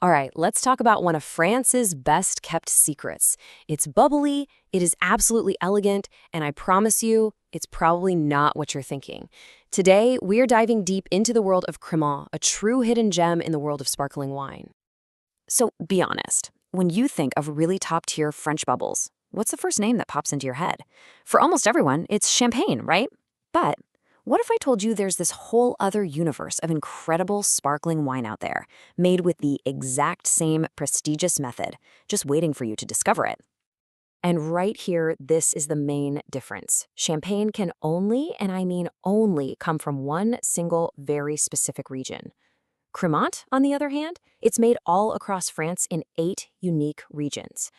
All right, let's talk about one of France's best kept secrets. It's bubbly, it is absolutely elegant, and I promise you, it's probably not what you're thinking. Today, we're diving deep into the world of Crémant, a true hidden gem in the world of sparkling wine. So be honest, when you think of really top-tier French bubbles, what's the first name that pops into your head? For almost everyone, it's champagne, right? But what if I told you there's this whole other universe of incredible sparkling wine out there, made with the exact same prestigious method, just waiting for you to discover it? And right here, this is the main difference. Champagne can only, and I mean only, come from one single, very specific region. Crémant, on the other hand, it's made all across France in 8 unique regions.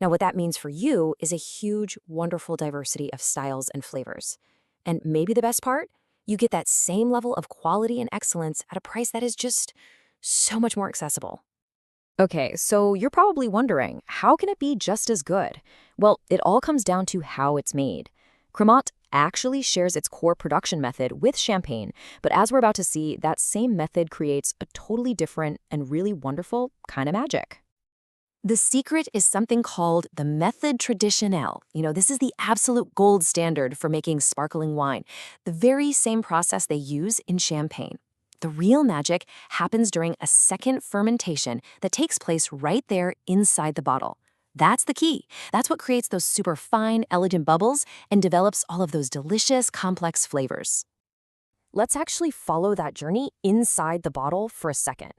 Now, what that means for you is a huge, wonderful diversity of styles and flavors. And maybe the best part? You get that same level of quality and excellence at a price that is just so much more accessible. Okay, so you're probably wondering, how can it be just as good? Well, it all comes down to how it's made. Crémant actually shares its core production method with champagne, but as we're about to see, that same method creates a totally different and really wonderful kind of magic. The secret is something called the method traditionnelle. This is the absolute gold standard for making sparkling wine, the very same process they use in champagne. The real magic happens during a second fermentation that takes place right there inside the bottle. That's the key. That's what creates those super fine, elegant bubbles and develops all of those delicious, complex flavors. Let's actually follow that journey inside the bottle for a second.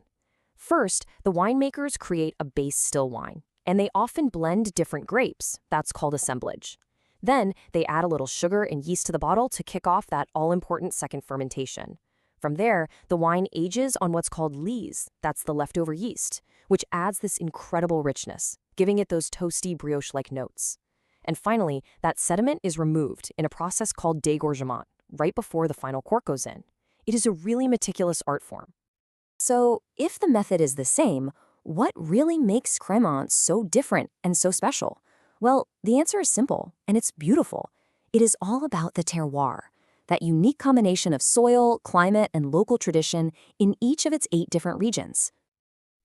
First, the winemakers create a base still wine, and they often blend different grapes. That's called assemblage. Then, they add a little sugar and yeast to the bottle to kick off that all-important second fermentation. From there, the wine ages on what's called lees, that's the leftover yeast, which adds this incredible richness, giving it those toasty brioche-like notes. And finally, that sediment is removed in a process called dégorgement, right before the final cork goes in. It is a really meticulous art form. So, if the method is the same, what really makes Crémant so different and so special? Well, the answer is simple, and it's beautiful. It is all about the terroir, that unique combination of soil, climate, and local tradition in each of its 8 different regions.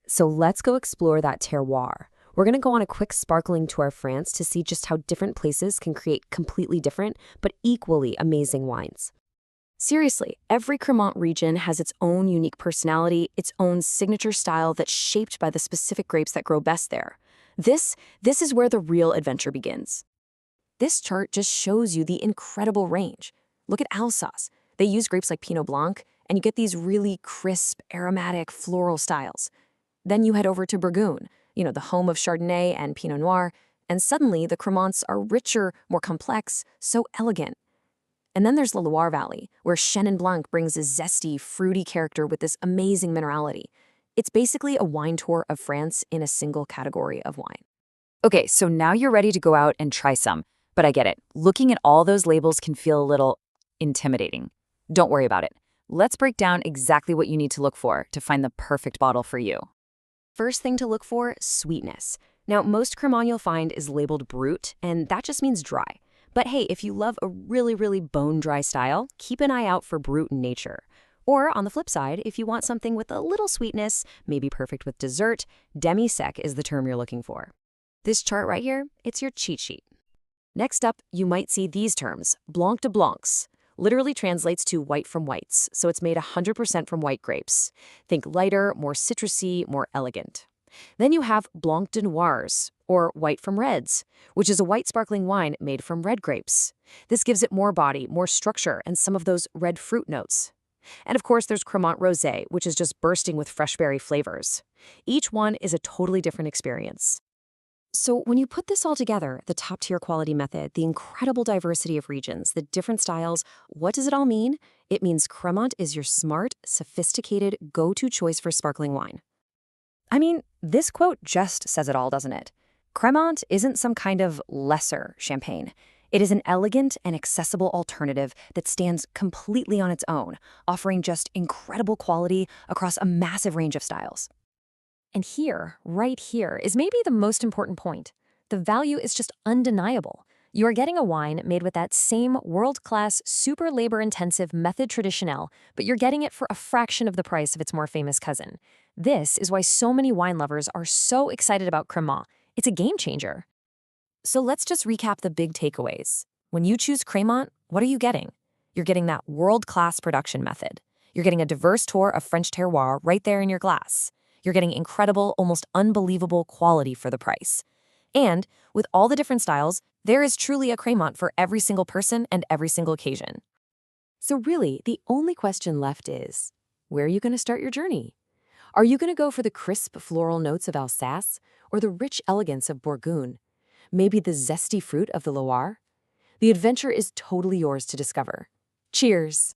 So let's go explore that terroir. We're going to go on a quick sparkling tour of France to see just how different places can create completely different but equally amazing wines. Seriously, every Crémant region has its own unique personality, its own signature style that's shaped by the specific grapes that grow best there. This is where the real adventure begins. This chart just shows you the incredible range. Look at Alsace. They use grapes like Pinot Blanc, and you get these really crisp, aromatic, floral styles. Then you head over to Burgund, the home of Chardonnay and Pinot Noir, and suddenly the Crémants are richer, more complex, so elegant. And then there's the Loire Valley, where Chenin Blanc brings a zesty, fruity character with this amazing minerality. It's basically a wine tour of France in a single category of wine. Okay, so now you're ready to go out and try some. But I get it. Looking at all those labels can feel a little intimidating. Don't worry about it. Let's break down exactly what you need to look for to find the perfect bottle for you. First thing to look for, sweetness. Now, most Crémant you'll find is labeled brut, and that just means dry. But hey, if you love a really, really bone-dry style, keep an eye out for brut in nature. Or on the flip side, if you want something with a little sweetness, maybe perfect with dessert, demi-sec is the term you're looking for. This chart right here, it's your cheat sheet. Next up, you might see these terms, blanc de blancs. Literally translates to white from whites, so it's made 100% from white grapes. Think lighter, more citrusy, more elegant. Then you have blanc de noirs, or white from reds, which is a white sparkling wine made from red grapes. This gives it more body, more structure, and some of those red fruit notes. And of course, there's Crémant Rosé, which is just bursting with fresh berry flavors. Each one is a totally different experience. So when you put this all together, the top-tier quality method, the incredible diversity of regions, the different styles, what does it all mean? It means Crémant is your smart, sophisticated, go-to choice for sparkling wine. I mean, this quote just says it all, doesn't it? Crémant isn't some kind of lesser champagne. It is an elegant and accessible alternative that stands completely on its own, offering just incredible quality across a massive range of styles. And here, right here, is maybe the most important point. The value is just undeniable. You're getting a wine made with that same world-class, super labor-intensive method traditionnel, but you're getting it for a fraction of the price of its more famous cousin. This is why so many wine lovers are so excited about Crémant. It's a game changer. So let's just recap the big takeaways. When you choose Crémant, what are you getting? You're getting that world-class production method. You're getting a diverse tour of French terroir right there in your glass. You're getting incredible, almost unbelievable quality for the price. And with all the different styles, there is truly a Crémant for every single person and every single occasion. So really, the only question left is, where are you going to start your journey? Are you going to go for the crisp floral notes of Alsace or the rich elegance of Bourgogne? Maybe the zesty fruit of the Loire? The adventure is totally yours to discover. Cheers!